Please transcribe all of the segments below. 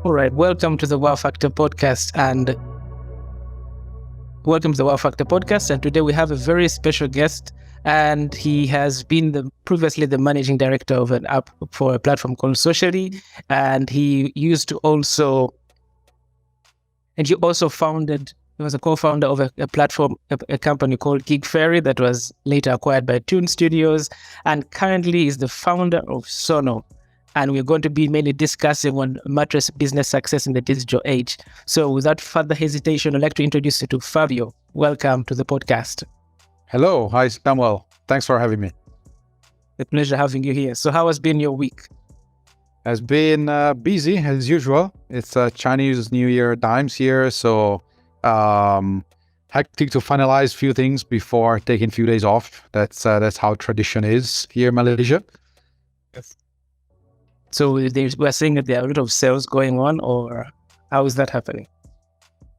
All right, welcome to the WowFactor Podcast and today we have a very special guest, and he has been previously the managing director of an app for a platform called Socially, and he was a co-founder of a platform, a company called Gig Fairy that was later acquired by Tune Studios, and currently is the founder of Sonno. And we're going to be mainly discussing on mattress business success in the digital age. So without further hesitation, I'd like to introduce you to Fabio. Welcome to the podcast. Hello. Hi, Samuel. Thanks for having me. A pleasure having you here. So how has been your week? Has been busy as usual. It's Chinese New Year times here. So hectic to finalize a few things before taking a few days off. That's how tradition is here in Malaysia. Yes. So we're saying that there are a lot of sales going on, or how is that happening?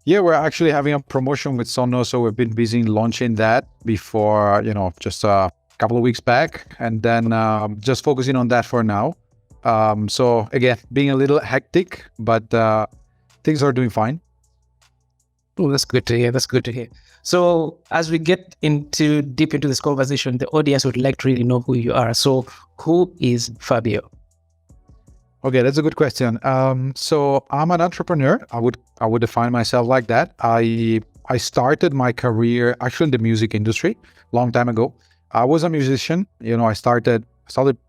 Yeah, we're actually having a promotion with Sonno, so we've been busy launching that before, just a couple of weeks back, and then just focusing on that for now. So again, being a little hectic, but things are doing fine. Oh, that's good to hear. So as we get deep into this conversation, the audience would like to really know who you are. So who is Fabio? Okay, that's a good question. So I'm an entrepreneur. I would define myself like that. I started my career actually in the music industry long time ago. I was a musician. I started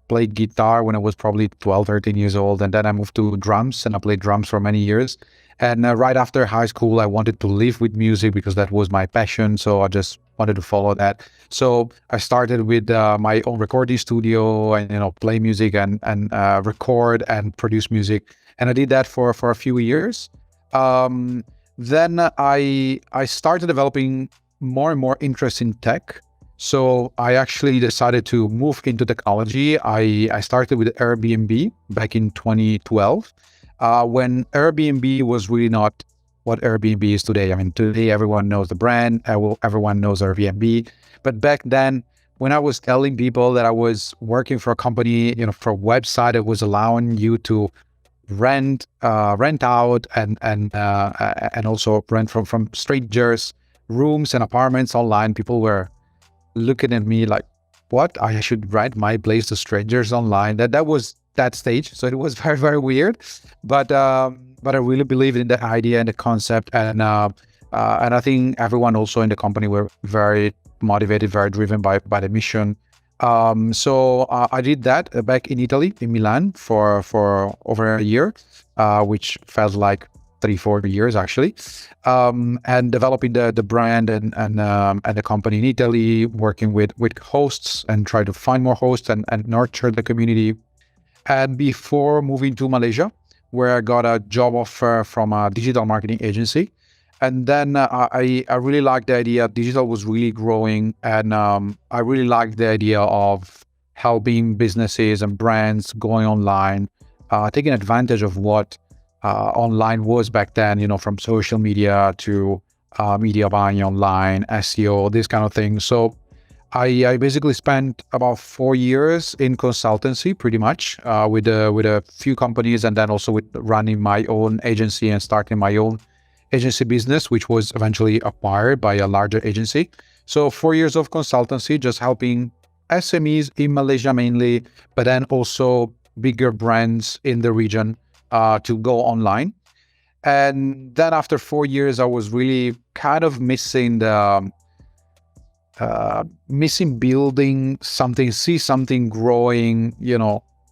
playing guitar when I was probably 12, 13 years old, and then I moved to drums, and I played drums for many years. And right after high school, I wanted to live with music because that was my passion. So I just wanted to follow that. So I started with my own recording studio and, play music and record and produce music. And I did that for a few years. Then I started developing more and more interest in tech. So I actually decided to move into technology. I started with Airbnb back in 2012. When Airbnb was really not what Airbnb is today. I mean, today everyone knows the brand, everyone knows Airbnb. But back then, when I was telling people that I was working for a company, for a website that was allowing you to rent out and also rent from strangers rooms and apartments online, people were looking at me like, what? I should rent my place to strangers online? That was that stage. So it was very, very weird. But I really believed in the idea and the concept. And I think everyone also in the company were very motivated, very driven by the mission. So I did that back in Italy, in Milan, for over a year, which felt like 3-4 years actually, and developing the brand and the company in Italy, working with hosts and try to find more hosts and nurture the community. And before moving to Malaysia, where I got a job offer from a digital marketing agency. And then I really liked the idea. Digital was really growing, and I really liked the idea of helping businesses and brands going online, taking advantage of what online was back then, from social media to media buying online, SEO, this kind of thing. So I basically spent about 4 years in consultancy, pretty much, with a few companies, and then also with running my own agency and starting my own agency business, which was eventually acquired by a larger agency. So 4 years of consultancy, just helping SMEs in Malaysia mainly, but then also bigger brands in the region to go online. And then after 4 years, I was really kind of missing building something, see something growing,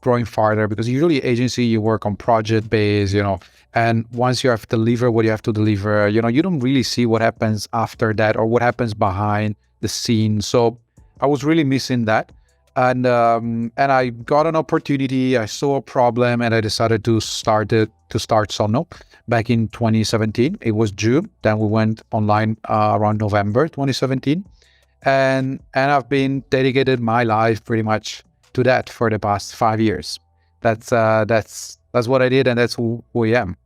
growing farther, because usually agency, you work on project base, and once you have to deliver what you have to deliver, you don't really see what happens after that or what happens behind the scenes. So I was really missing that. And I got an opportunity, I saw a problem, and I decided to start Sonno back in 2017. It was June. Then we went online around November 2017. And I've been dedicated my life pretty much to that for the past 5 years. That's what I did, and that's who I am.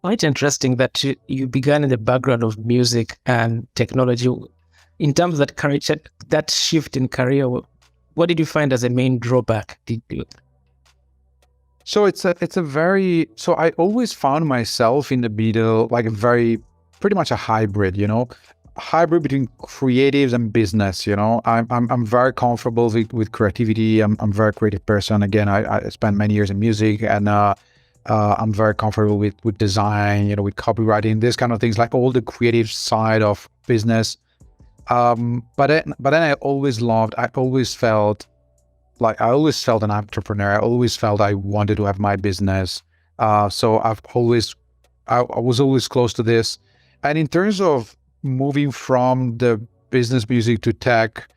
Quite interesting that you began in the background of music and technology. In terms of that shift in career, what did you find as a main drawback? So so I always found myself in the middle, like pretty much a hybrid, hybrid between creatives and business. I'm very comfortable with creativity. I'm a very creative person. Again, I spent many years in music, and I'm very comfortable with design, with copywriting, this kind of things, like all the creative side of business. But then I always felt an entrepreneur. I always felt I wanted to have my business. So I was always close to this. And in terms of moving from the business music to tech,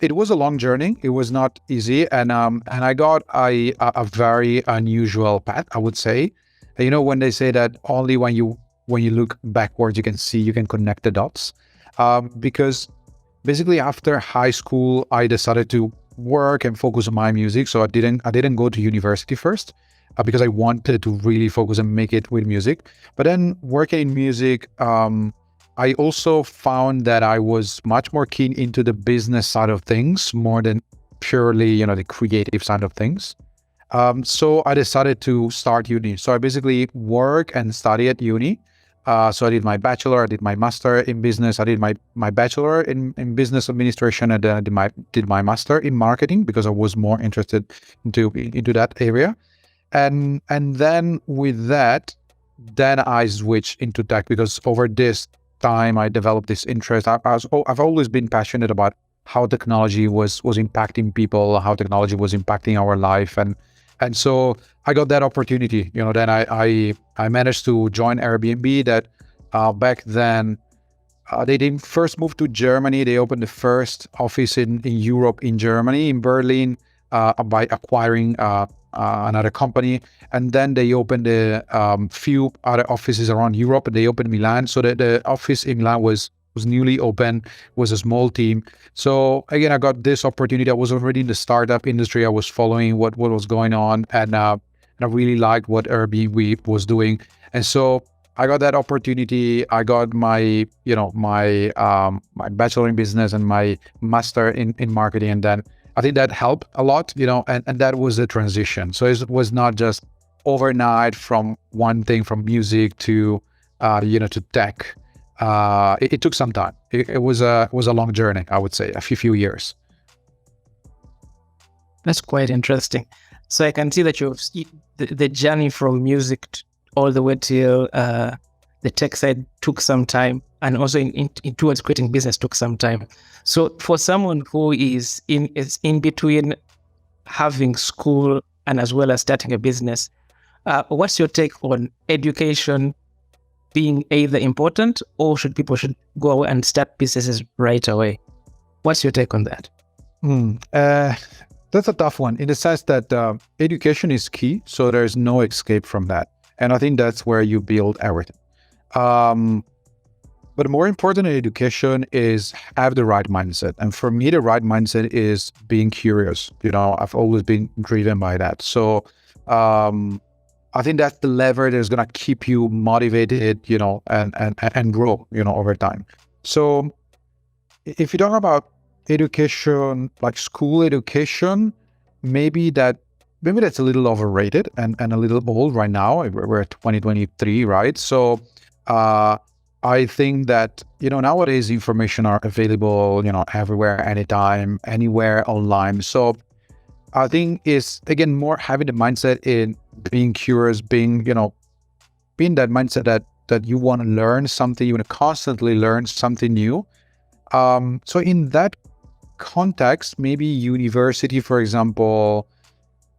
it was a long journey. It was not easy, and I got a very unusual path, I would say. When they say that only when you look backwards you can connect the dots. Because basically after high school I decided to work and focus on my music. So I didn't go to university first, because I wanted to really focus and make it with music. But then working in music, I also found that I was much more keen into the business side of things more than purely, the creative side of things. So I decided to start uni. So I basically work and study at uni. So I did my bachelor, I did my master in business, I did my bachelor in business administration, and then I did my master in marketing because I was more interested into that area. And then with that, then I switched into tech, because over this time I developed this interest. I've always been passionate about how technology was impacting people, how technology was impacting our life, and so I got that opportunity. Then I managed to join Airbnb. That back then they didn't first move to Germany. They opened the first office in Europe, in Germany, in Berlin, by acquiring another company, and then they opened a few other offices around Europe. They opened Milan, so the office in Milan was newly open, was a small team. So again, I got this opportunity. I was already in the startup industry. I was following what was going on, and I really liked what Airbnb was doing. And so I got that opportunity. I got my my bachelor in business and my master in marketing, and then I think that helped a lot, and that was the transition. So it was not just overnight from one thing, from music to to tech. It took some time. It was a long journey, I would say, a few years. That's quite interesting. So I can see that the journey from music all the way till the tech side took some time, and also in towards creating business took some time. So for someone who is in between having school and as well as starting a business, what's your take on education being either important, or people should go and start businesses right away? What's your take on that? That's a tough one, in the sense that education is key, so there's no escape from that. And I think that's where you build everything. But more important than education is have the right mindset. And for me, the right mindset is being curious. I've always been driven by that. So I think that's the lever that's going to keep you motivated, and grow, over time. So if you talk about education, like school education, maybe that's a little overrated and a little old right now. We're at 2023, right? So I think that, nowadays information are available, everywhere, anytime, anywhere, online. So I think it's, again, more having the mindset in being curious, being that mindset that you want to learn something, you want to constantly learn something new. So in that context, maybe university, for example,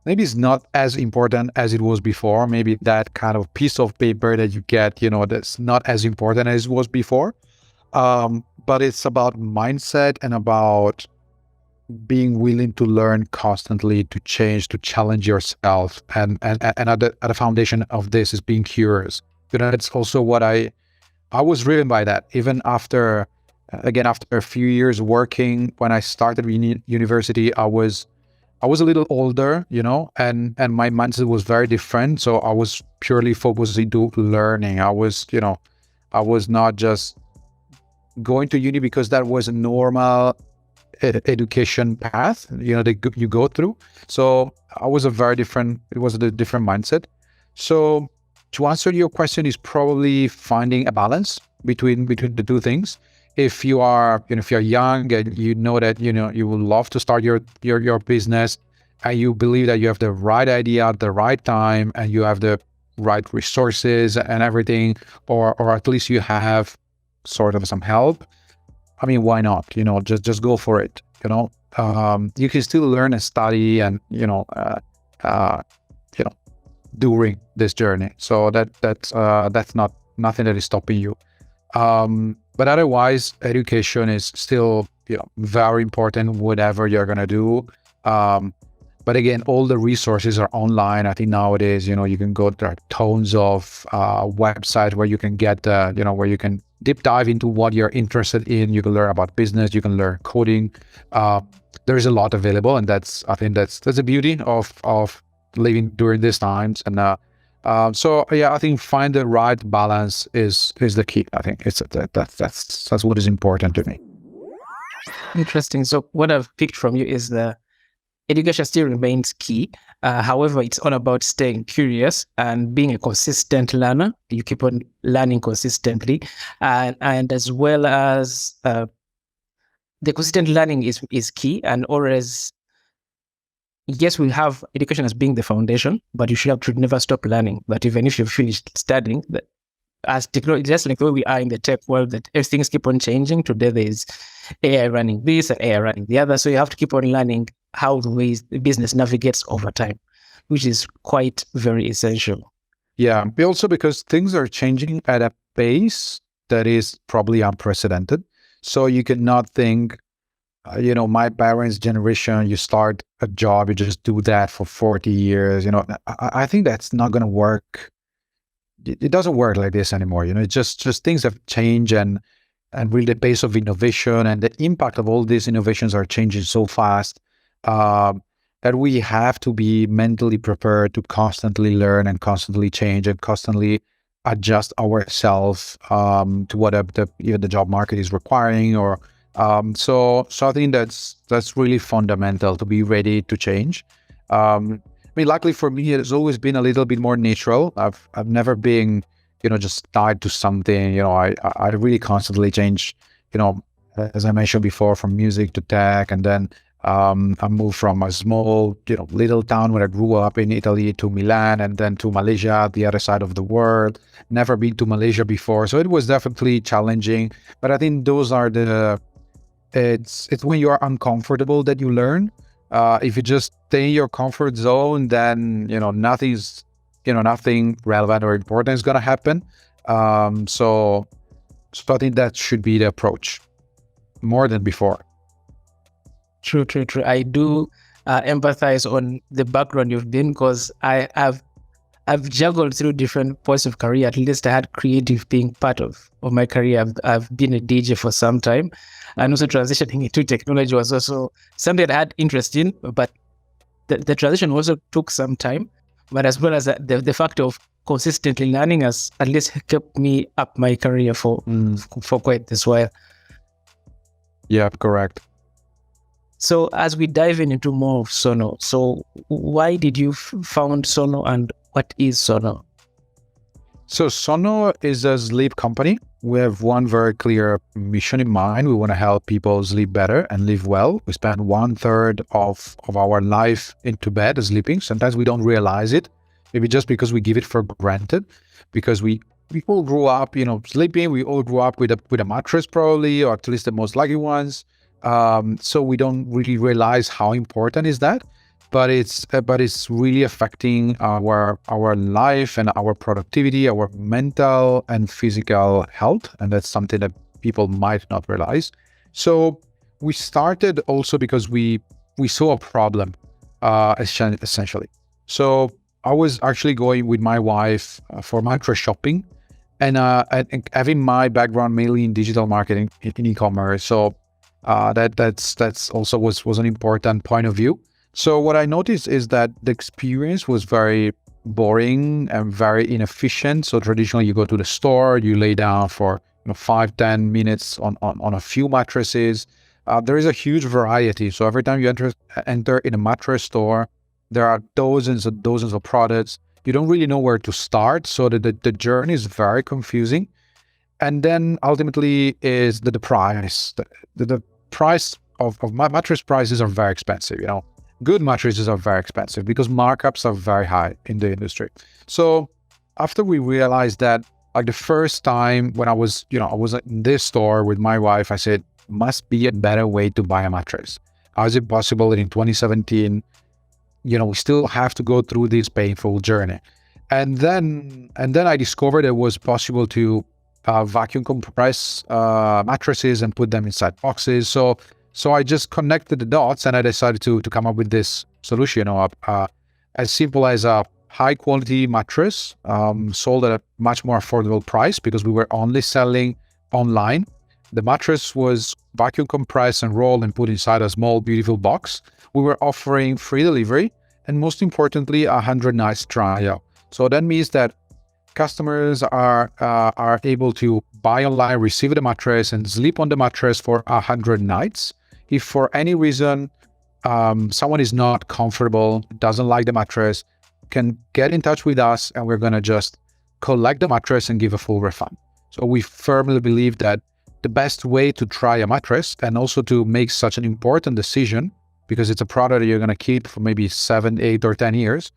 maybe it's not as important as it was before. Maybe that kind of piece of paper that you get, that's not as important as it was before. But it's about mindset and about being willing to learn constantly, to change, to challenge yourself. And at the foundation of this is being curious. It's also what I was driven by that. Even after a few years working, when I started university, I was a little older, and my mindset was very different. So I was purely focused into learning. I was not just going to uni because that was a normal education path, you go through. So I was it was a different mindset. So to answer your question is probably finding a balance between the two things. If you are, if you're young and you know that, you would love to start your business, and you believe that you have the right idea at the right time, and you have the right resources and everything, or at least you have sort of some help, I mean, why not? Just go for it. You can still learn and study, and during this journey. So that's not nothing that is stopping you. But otherwise, education is still very important, whatever you're gonna do. But again, all the resources are online. I think nowadays, you can go, there are tons of websites where you can get, where you can deep dive into what you're interested in. You can learn about business, you can learn coding. There is a lot available, and I think that's the beauty of living during these times. And so I think find the right balance is the key. I think that's what is important to me. Interesting. So what I've picked from you is the education still remains key. However, it's all about staying curious and being a consistent learner. You keep on learning consistently, and as well as the consistent learning is key. And always, yes, we have education as being the foundation, but you should never stop learning. But even if you've finished studying, as technology, just like the way we are in the tech world, that things keep on changing. Today there is AI running this and AI running the other. So you have to keep on learning how the business navigates over time, which is quite very essential. Yeah, also because things are changing at a pace that is probably unprecedented. So you cannot think, my parents' generation, you start a job, you just do that for 40 years. I think that's not going to work. It doesn't work like this anymore. It's just things have changed, and really the pace of innovation and the impact of all these innovations are changing so fast that we have to be mentally prepared to constantly learn and constantly change and constantly adjust ourselves to what the job market is requiring. Or so I think that's really fundamental, to be ready to change. I mean, luckily for me, it's always been a little bit more natural. I've never been, just tied to something. I really constantly change, as I mentioned before, from music to tech. And then I moved from a small, little town where I grew up in Italy to Milan, and then to Malaysia, the other side of the world. Never been to Malaysia before. So it was definitely challenging. But I think those are it's when you are uncomfortable that you learn. If you just stay in your comfort zone, then nothing relevant or important is going to happen. So I think that should be the approach more than before. True. I do empathize on the background you've been, because I've juggled through different points of career. At least I had creative being part of my career. I've been a DJ for some time, and also transitioning into technology was also something that I had interest in, but the transition also took some time. But as well as the fact of consistently learning has at least kept me up my career for quite this while. Yeah, correct. So as we dive into more of Sonno, so why did you found Sonno, and what is Sonno? So Sonno is a sleep company. We have one very clear mission in mind. We want to help people sleep better and live well. We spend 1/3 of our life into bed sleeping. Sometimes we don't realize it, maybe just because we give it for granted, because we all grew up, sleeping. We all grew up with a mattress probably, or at least the most lucky ones. So we don't really realize how important is that. But it's really affecting our life and our productivity, our mental and physical health, and that's something that people might not realize. So we started also because we saw a problem, essentially. So I was actually going with my wife for mattress shopping, and having my background mainly in digital marketing, in e-commerce. So that's also was an important point of view. So what I noticed is that the experience was very boring and very inefficient. So traditionally, you go to the store, you lay down for 5-10 minutes on a few mattresses. there is a huge variety. So every time you enter in a mattress store, there are dozens and dozens of products. You don't really know where to start, so the journey is very confusing. And then ultimately is the price. The price of mattress prices are very expensive. Good mattresses are very expensive because markups are very high in the industry. So after we realized that, like the first time when I was in this store with my wife, I said, must be a better way to buy a mattress. How is it possible that in 2017, we still have to go through this painful journey? And then I discovered it was possible to vacuum compress mattresses and put them inside boxes. So I just connected the dots and I decided to come up with this solution, as simple as a high quality mattress sold at a much more affordable price because we were only selling online. The mattress was vacuum compressed and rolled and put inside a small, beautiful box. We were offering free delivery and most importantly, 100 nights trial. So that means that customers are able to buy online, receive the mattress and sleep on the mattress for 100 nights. If for any reason someone is not comfortable, doesn't like the mattress, can get in touch with us and we're going to just collect the mattress and give a full refund. So we firmly believe that the best way to try a mattress and also to make such an important decision, because it's a product that you're going to keep for maybe 7, 8 or 10 years,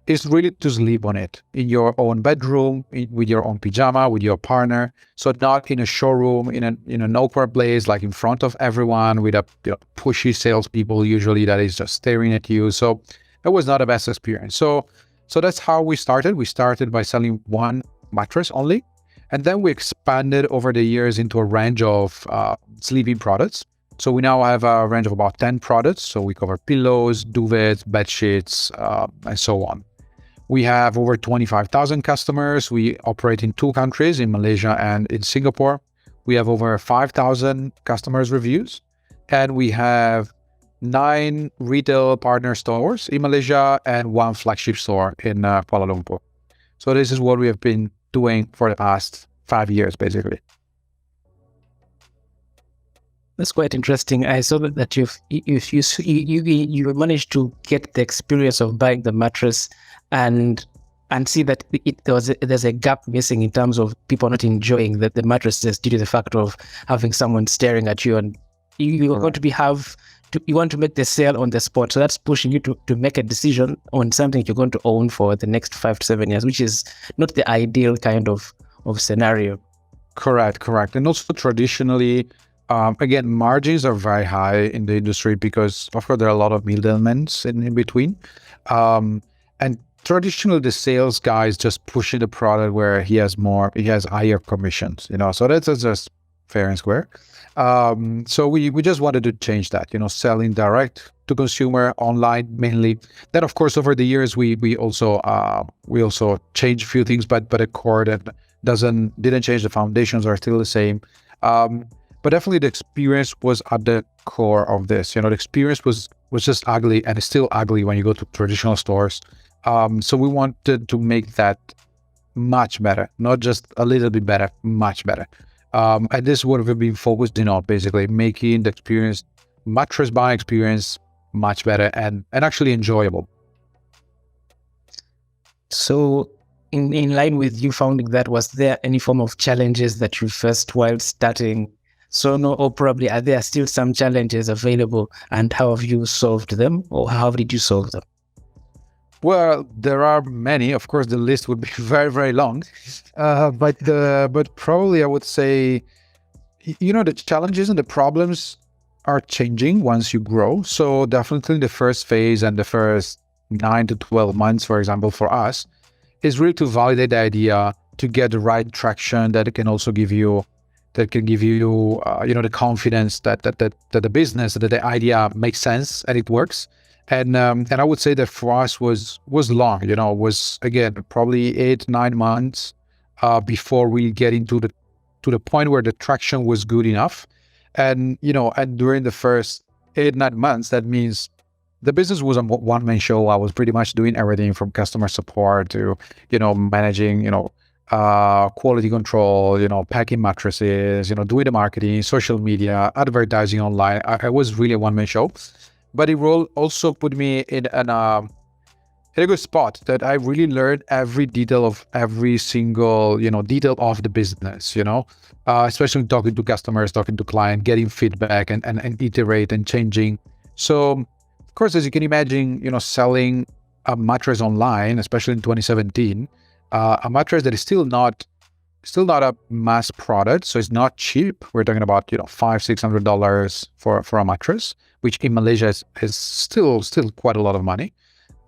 is really to sleep on it in your own bedroom, with your own pajama, with your partner. So not in a showroom, in an awkward place, like in front of everyone with a pushy salespeople usually that is just staring at you. So it was not the best experience. So that's how we started. We started by selling one mattress only. And then we expanded over the years into a range of sleeping products. So we now have a range of about 10 products. So we cover pillows, duvets, bed sheets, and so on. We have over 25,000 customers. We operate in 2 countries, in Malaysia and in Singapore. We have over 5,000 customers reviews. And we have 9 retail partner stores in Malaysia and 1 flagship store in Kuala Lumpur. So this is what we have been doing for the past 5 years, basically. That's quite interesting. I saw that you managed to get the experience of buying the mattress and see that there's a gap missing in terms of people not enjoying the mattresses due to the fact of having someone staring at you, and you're going to you want to make the sale on the spot. So that's pushing you to make a decision on something you're going to own for the next 5 to 7 years, which is not the ideal kind of scenario. Correct. And also traditionally, again, margins are very high in the industry because, of course, there are a lot of middlemen in between. And traditionally, the sales guy is just pushing the product where he has higher commissions, so that's just fair and square. So we just wanted to change that, selling direct to consumer online mainly. Then, of course, over the years, we also changed a few things, but the core that didn't change. The foundations are still the same. But definitely the experience was at the core of this. The experience was just ugly, and it's still ugly when you go to traditional stores. So we wanted to make that much better, not just a little bit better, much better. And this is what we've been focused on, basically making the mattress buying experience much better and actually enjoyable. So in line with you founding that, was there any form of challenges that you faced while starting Sonno, or probably are there still some challenges available, and how have you solved them, or how did you solve them? Well, there are many. Of course, the list would be very, very long. But probably I would say, the challenges and the problems are changing once you grow. So definitely the first phase and the first 9 to 12 months, for example, for us, is really to validate the idea, to get the right traction that it can also give you, the confidence that the business, that the idea makes sense and it works. And I would say that for us was long, was again probably 8, 9 months before we get into the point where the traction was good enough. And during the first 8, 9 months, that means the business was a one-man show. I was pretty much doing everything from customer support to managing quality control, packing mattresses, doing the marketing, social media, advertising online. I was really a one-man show, but it will also put me in a good spot that I really learned every detail of every single, detail of the business, especially talking to customers, talking to clients, getting feedback and iterate and changing. So, of course, as you can imagine, selling a mattress online, especially in 2017, a mattress that is still not a mass product, so it's not cheap. We're talking about $500-$600 for a mattress, which in Malaysia is still quite a lot of money.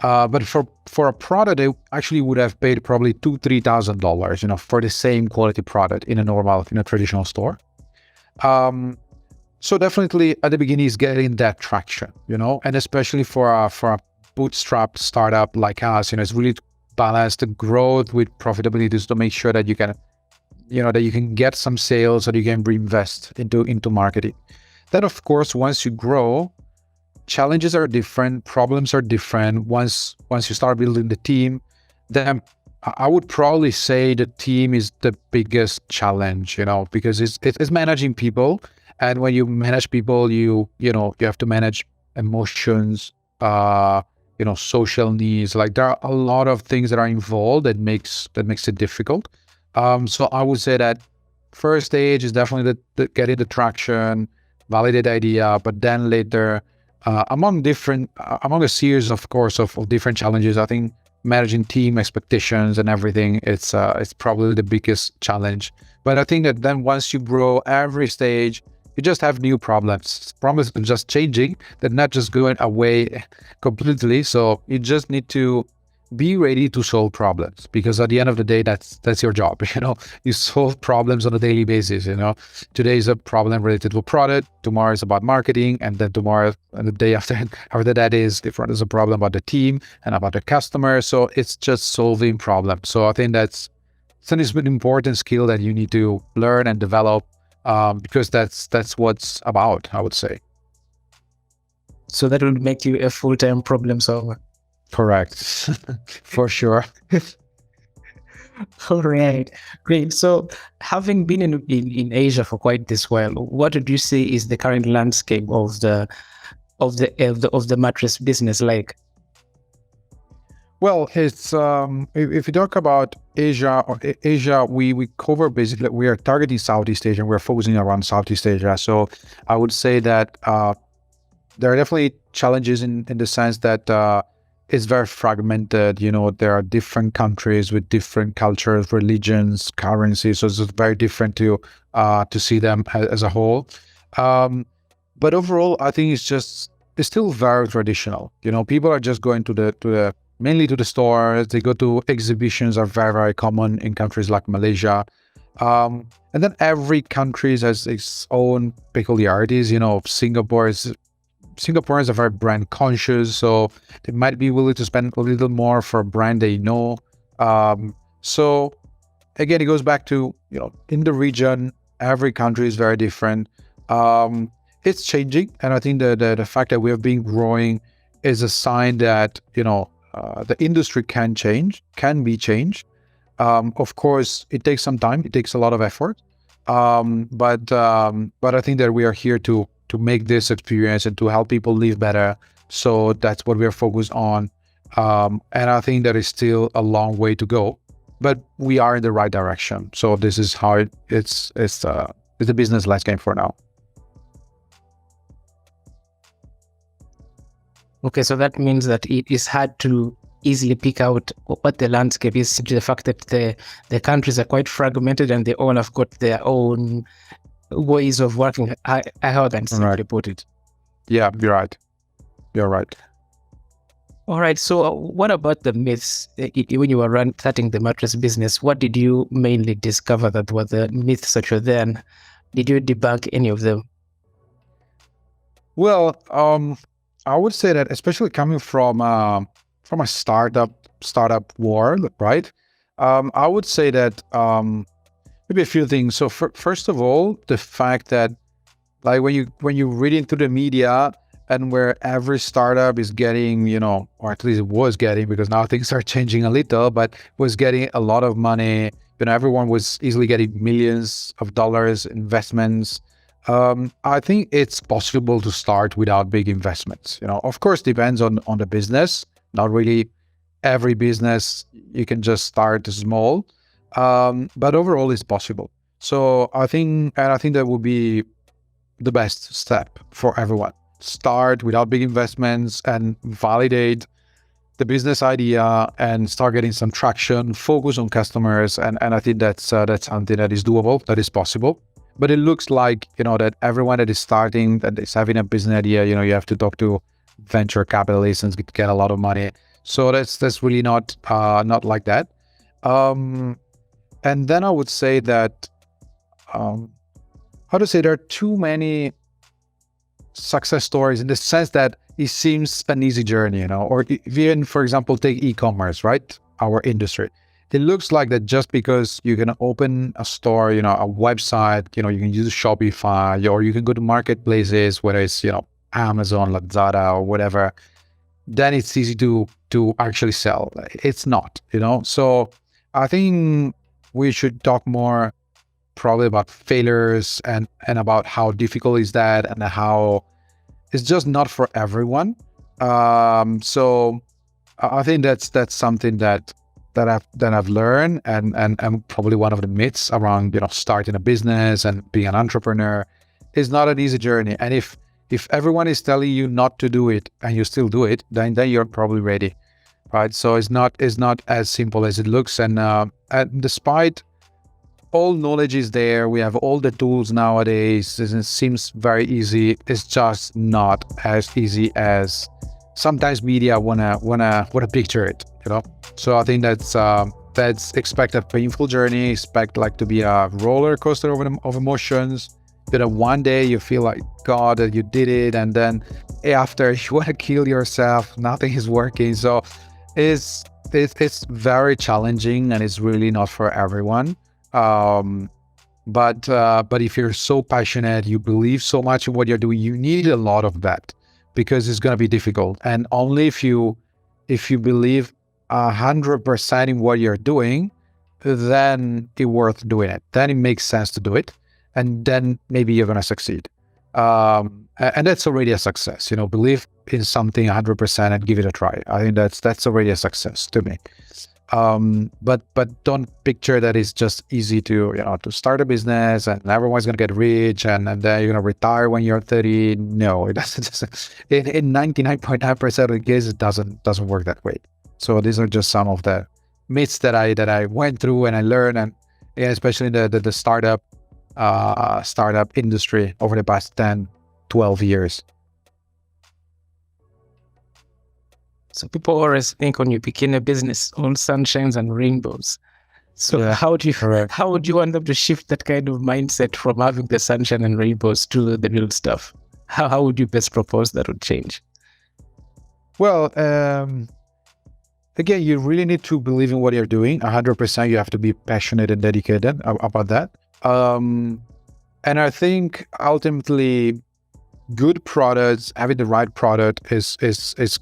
But for a product, I actually would have paid probably $2,000-$3,000, for the same quality product in a traditional store. So definitely at the beginning is getting that traction, and especially for a bootstrapped startup like us, it's really to balance the growth with profitability, just to make sure that you can get some sales, so that you can reinvest into marketing. Then of course, once you grow, challenges are different, problems are different. Once you start building the team, then I would probably say the team is the biggest challenge, because it's managing people. And when you manage people, you have to manage emotions, social needs. Like there are a lot of things that are involved that makes it difficult. So I would say that first stage is definitely the getting the traction, validate the idea, but then later, among a series, of course, of different challenges, I think managing team expectations and everything, it's probably the biggest challenge. But I think that then once you grow every stage, you just have new problems. Problems are just changing. They're not just going away completely. So you just need to be ready to solve problems, because at the end of the day, that's your job. You solve problems on a daily basis. Today is a problem related to a product, tomorrow is about marketing, and then tomorrow and the day after that is different. There's a problem about the team and about the customer. So it's just solving problems. So I think that's an important skill that you need to learn and develop, because that's what's about, I would say. So that will make you a full-time problem solver. Correct. For sure. All right, great. So having been in Asia for quite this while, what would you say is the current landscape of the mattress business like? Well, it's if you talk about Asia, we cover basically, we are targeting Southeast Asia, and we're focusing around Southeast Asia. So I would say that there are definitely challenges in the sense that it's very fragmented. There are different countries with different cultures, religions, currencies. So it's very different to see them as a whole. But overall, I think it's still very traditional. People are just going mainly to the stores. They go to exhibitions, are very, very common in countries like Malaysia. And then every country has its own peculiarities. Singaporeans are very brand conscious, so they might be willing to spend a little more for a brand they know. So again, it goes back to, in the region, every country is very different. It's changing, and I think the fact that we have been growing is a sign that, the industry can be changed. Of course, it takes some time, it takes a lot of effort. But I think that we are here to make this experience and to help people live better. So that's what we're focused on. And I think there is still a long way to go, but we are in the right direction. So this is how it's the business landscape for now. Okay, so that means that it is hard to easily pick out what the landscape is, due to the fact that the countries are quite fragmented and they all have got their own ways of working. I can simply put it. Yeah, you're right. All right. So what about the myths? When you were starting the mattress business, what did you mainly discover that were the myths that were there? And did you debunk any of them? Well, I would say that, especially coming from a startup world, right? I would say that maybe a few things. So first of all, the fact that, like, when you read into the media and where every startup is getting, or at least it was getting, because now things are changing a little, but was getting a lot of money, everyone was easily getting millions of dollars investments. I think it's possible to start without big investments. Of course, depends on the business. Not really every business you can just start small, but overall it's possible. So I think that would be the best step for everyone. Start without big investments and validate the business idea and start getting some traction, focus on customers. And I think that's something that is doable, that is possible. But it looks like, that everyone that is starting, that is having a business idea, you have to talk to venture capitalists and get a lot of money. So that's really not like that. And then I would say that, there are too many success stories in the sense that it seems an easy journey, or even, for example, take e-commerce, right? Our industry. It looks like that just because you can open a store, a website, you can use Shopify, or you can go to marketplaces, whether it's, Amazon, Lazada, or whatever, then it's easy to actually sell. It's not, So I think we should talk more probably about failures and about how difficult is that and how it's just not for everyone. So I think that's something that I've learned and probably one of the myths around, starting a business and being an entrepreneur is not an easy journey. And if everyone is telling you not to do it and you still do it, then you're probably ready, right? So it's not as simple as it looks. And despite all knowledge is there, we have all the tools nowadays, it seems very easy. It's just not as easy as sometimes media wanna picture it, So I think that's expect a painful journey, expect like to be a roller coaster of emotions. One day you feel like God that you did it, and then after you want to kill yourself, nothing is working. So it's very challenging, and it's really not for everyone. But if you're so passionate, you believe so much in what you're doing, you need a lot of that, because it's going to be difficult. And only if you believe 100% in what you're doing, then it's worth doing it. Then it makes sense to do it. And then maybe you're going to succeed. And that's already a success, believe in something 100% and give it a try. I think that's already a success to me. But don't picture that it's just easy to start a business and everyone's going to get rich and then you're going to retire when you're 30. No, it doesn't. In 99.9% of the cases, it doesn't work that way. So these are just some of the myths that I went through and I learned, and especially in the startup industry over the past 10, 12 years. So people always think when you begin a business, all sunshines and rainbows. So how would you want them to shift that kind of mindset from having the sunshine and rainbows to the real stuff? How would you best propose that would change? Well, again, you really need to believe in what you're doing. 100%, you have to be passionate and dedicated about that. And I think ultimately, good products, having the right product is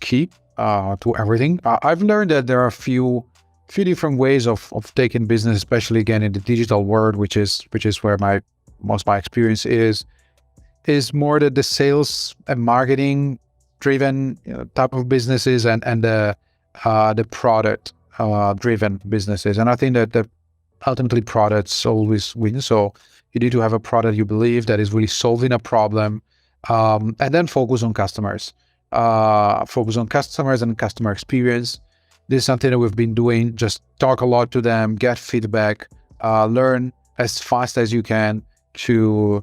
key to everything. I've learned that there are a few different ways of taking business, especially again in the digital world, which is where most of my experience is more the sales and marketing driven type of businesses and the product driven businesses. And I think that ultimately products always win. So you need to have a product you believe that is really solving a problem, and then focus on customers. Focus on customers and customer experience. This is something that we've been doing. Just talk a lot to them, get feedback, learn as fast as you can to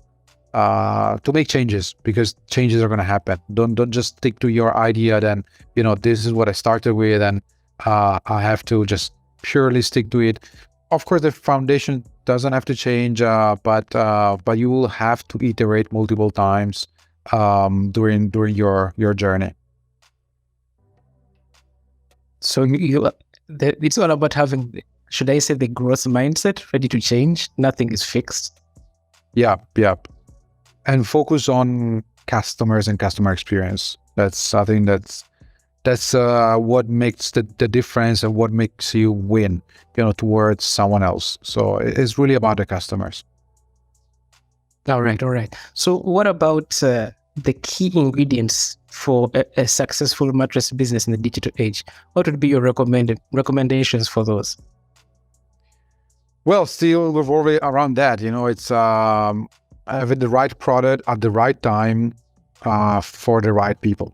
make changes, because changes are going to happen. Don't just stick to your idea. Then this is what I started with, and I have to just purely stick to it. Of course, the foundation doesn't have to change, but you will have to iterate multiple times during your journey. So it's all about having, should I say, the growth mindset, ready to change. Nothing is fixed. Yeah. And focus on customers and customer experience. I think that's That's what makes the difference and what makes you win, towards someone else. So it's really about the customers. All right. So what about the key ingredients for a successful mattress business in the digital age? What would be your recommendations for those? Well, still revolving around that, it's having the right product at the right time for the right people.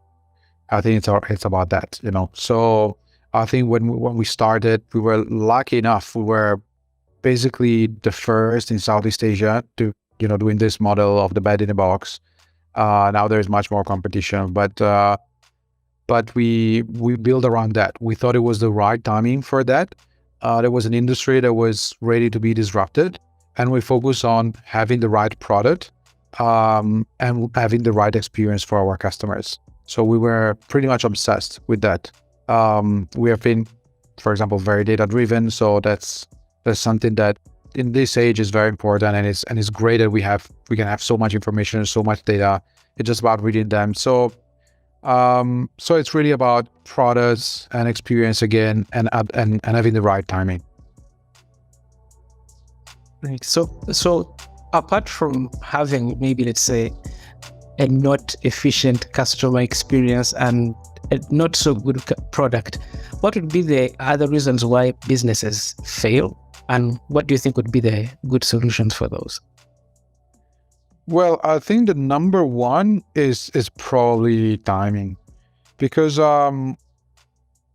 I think it's about that, So I think when we started, we were lucky enough. We were basically the first in Southeast Asia to, doing this model of the bed in a box. Now there's much more competition, but we built around that. We thought it was the right timing for that. There was an industry that was ready to be disrupted, and we focus on having the right product and having the right experience for our customers. So we were pretty much obsessed with that. We have been, for example, very data driven. So that's something that in this age is very important, and it's great that we can have so much information and so much data. It's just about reading them. So it's really about products and experience again, and having the right timing. Right. So apart from having maybe, let's say, a not efficient customer experience and a not so good product, what would be the other reasons why businesses fail? And what do you think would be the good solutions for those? Well, I think the number one is probably timing, because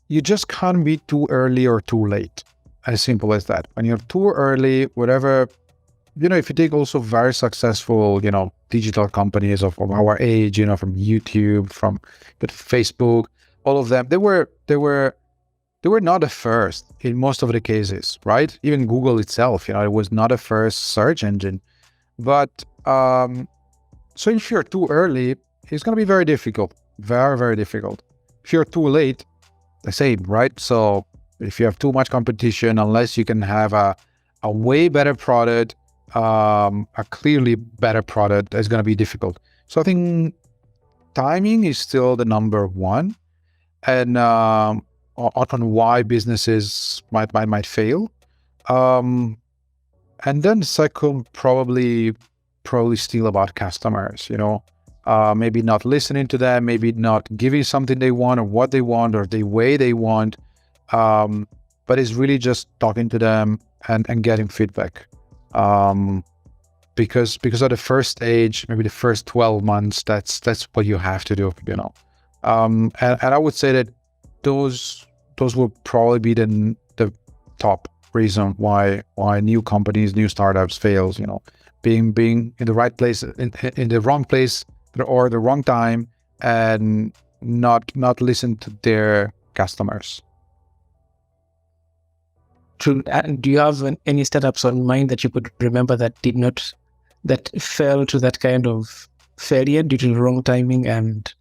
you just can't be too early or too late. As simple as that. When you're too early, whatever, if you take also very successful, digital companies of our age, from YouTube, from Facebook, all of them, they were not the first in most of the cases, right? Even Google itself, it was not a first search engine. But so if you're too early, it's going to be very difficult, very, very difficult. If you're too late, the same, right? So if you have too much competition, unless you can have a way better product, a clearly better product, it's going to be difficult. So I think timing is still the number one, and on why businesses might fail. And then second, probably still about customers, maybe not listening to them, maybe not giving something they want or what they want or the way they want. But it's really just talking to them and getting feedback. Because at the first stage, maybe the first 12 months, that's what you have to do, And I would say that those will probably be the top reason why new companies, new startups fails, being in the right place, in the wrong place or the wrong time, and not listen to their customers. True. And do you have any startups on mind that you could remember that fell to that kind of failure due to the wrong timing and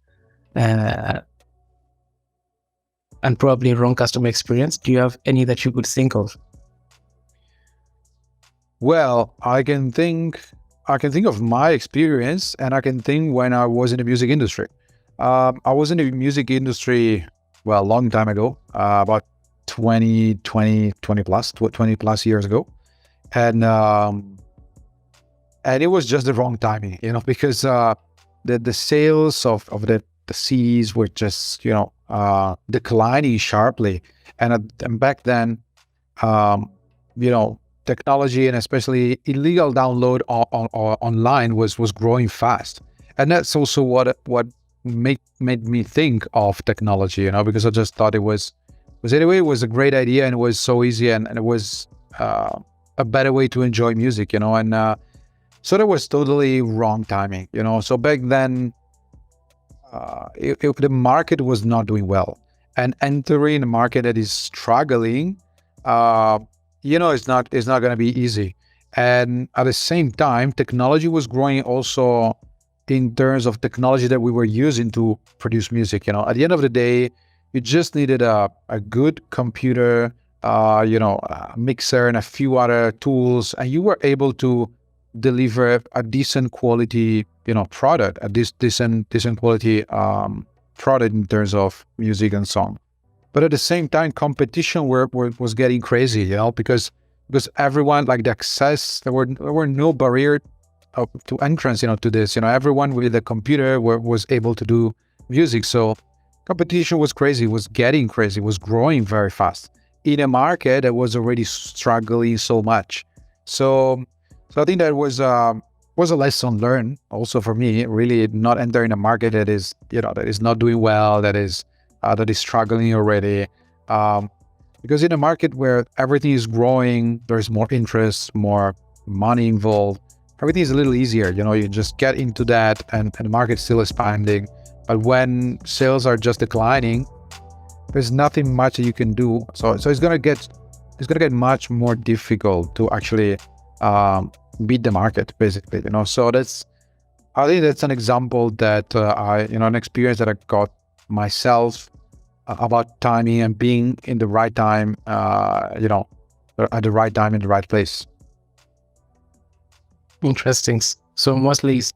probably wrong customer experience? Do you have any that you could think of? Well, I can think of my experience, and I can think when I was in the music industry. I was in the music industry, a long time ago, about 20 plus years ago. And it was just the wrong timing, because the sales of the CDs were just, declining sharply. And back then, technology and especially illegal download online was growing fast. And that's also what made me think of technology, because I just thought it was a great idea, and it was so easy, and it was a better way to enjoy music, and so that was totally wrong timing, So back then, the market was not doing well, and entering a market that is struggling, it's not going to be easy. And at the same time, technology was growing also in terms of technology that we were using to produce music. At the end of the day, you just needed a good computer, a mixer and a few other tools, and you were able to deliver a decent quality, product, a decent quality product in terms of music and song. But at the same time, competition was getting crazy, because everyone, like the access, there were no barrier to entrance, to this. Everyone with a computer was able to do music. So competition was crazy, was getting crazy, was growing very fast in a market that was already struggling so much. So I think that was a lesson learned also for me, really not entering a market that is, that is not doing well, that is struggling already. Because in a market where everything is growing, there's more interest, more money involved, everything is a little easier. You just get into that and the market's still expanding. But when sales are just declining, there's nothing much that you can do. So it's gonna get much more difficult to actually beat the market, basically. So I think that's an example that an experience that I got myself about timing and being in the right time, at the right time in the right place. Interesting. So mostly it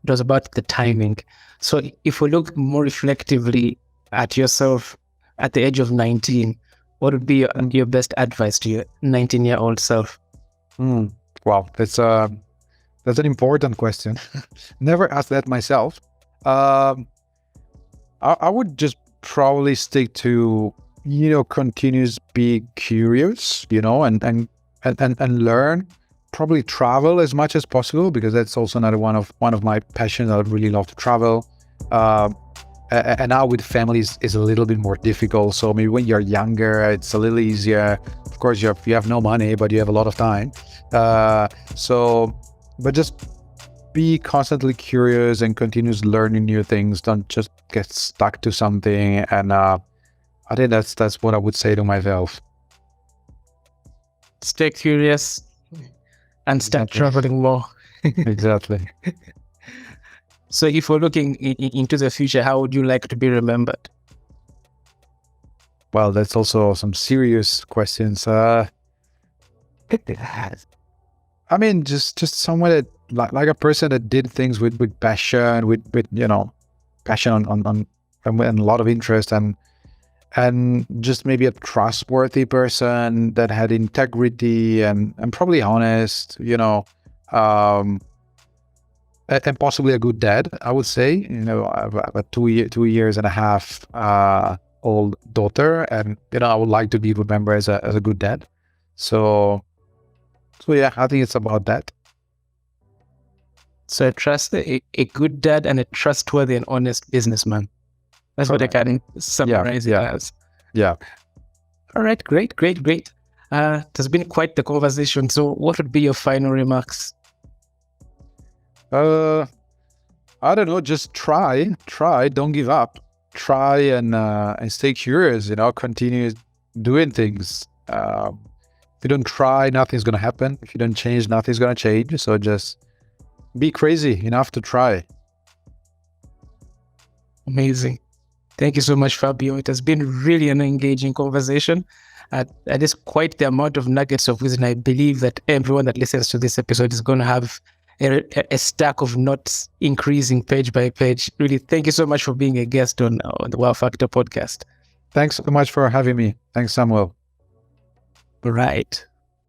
was about the timing. So if we look more reflectively at yourself at the age of 19, what would be your best advice to your 19-year-old self? Wow, that's an important question. Never asked that myself. I would just probably stick to, continuous be curious, and learn. Probably travel as much as possible, because that's also another one of my passions. I really love to travel. And now with families is a little bit more difficult. So maybe when you're younger, it's a little easier. Of course, you have no money, but you have a lot of time. But just be constantly curious and continuous learning new things. Don't just get stuck to something. And I think that's what I would say to myself. Stay curious and start traveling more. Exactly. So if we're looking into the future, how would you like to be remembered? Well, that's also some serious questions. I mean, just someone that like a person that did things with passion, with passion on and a lot of interest, and just maybe a trustworthy person that had integrity and probably honest, and possibly a good dad, I would say. I have a 2 years and a half old daughter, and I would like to be remembered as a good dad. So yeah, I think it's about that. So a good dad and a trustworthy and honest businessman. That's what I can summarize it as. Yeah. All right, great. It has been quite the conversation. So what would be your final remarks? I don't know, just try, don't give up. Try and stay curious, continue doing things. If you don't try, nothing's going to happen. If you don't change, nothing's going to change. So just be crazy enough to try. Amazing. Thank you so much, Fabio. It has been really an engaging conversation. That is quite the amount of nuggets of wisdom. I believe that everyone that listens to this episode is going to have a stack of notes increasing page by page. Really, thank you so much for being a guest on the WowFactor podcast. Thanks so much for having me. Thanks, Samuel. Right.